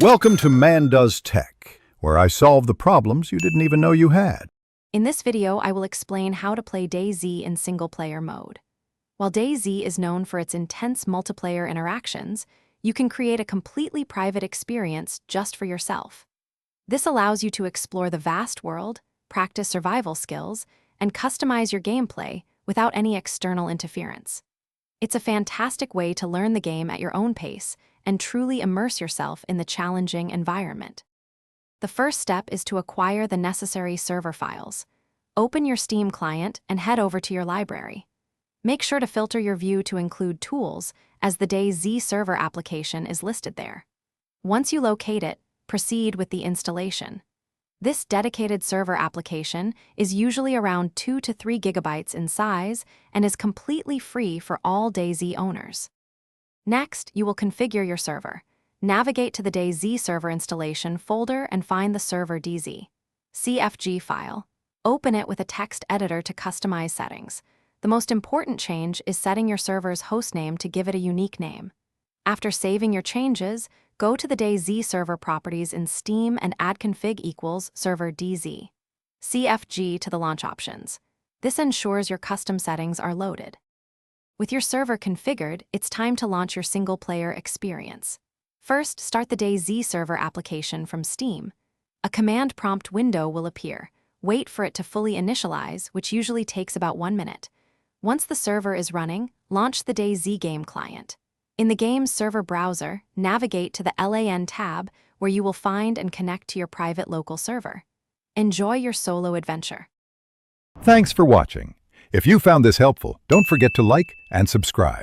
Welcome to Man Does Tech, where I solve the problems you didn't even know you had. In this video, I will explain how to play DayZ in single-player mode. While DayZ is known for its intense multiplayer interactions, you can create a completely private experience just for yourself. This allows you to explore the vast world, practice survival skills, and customize your gameplay without any external interference. It's a fantastic way to learn the game at your own pace and truly immerse yourself in the challenging environment. The first step is to acquire the necessary server files. Open your Steam client and head over to your library. Make sure to filter your view to include tools, as the DayZ server application is listed there. Once you locate it, proceed with the installation. This dedicated server application is usually around 2 to 3 gigabytes in size and is completely free for all DayZ owners. Next, you will configure your server. Navigate to the DayZ server installation folder and find the server DayZ CFG file. Open it with a text editor to customize settings. The most important change is setting your server's hostname to give it a unique name. After saving your changes, go to the DayZ server properties in Steam and add config equals server DayZ CFG to the launch options. This ensures your custom settings are loaded. With your server configured, it's time to launch your single-player experience. First, start the DayZ server application from Steam. A command prompt window will appear. Wait for it to fully initialize, which usually takes about 1 minute. Once the server is running, launch the DayZ game client. In the game's server browser, navigate to the LAN tab, where you will find and connect to your private local server. Enjoy your solo adventure. Thanks for watching. If you found this helpful, don't forget to like and subscribe.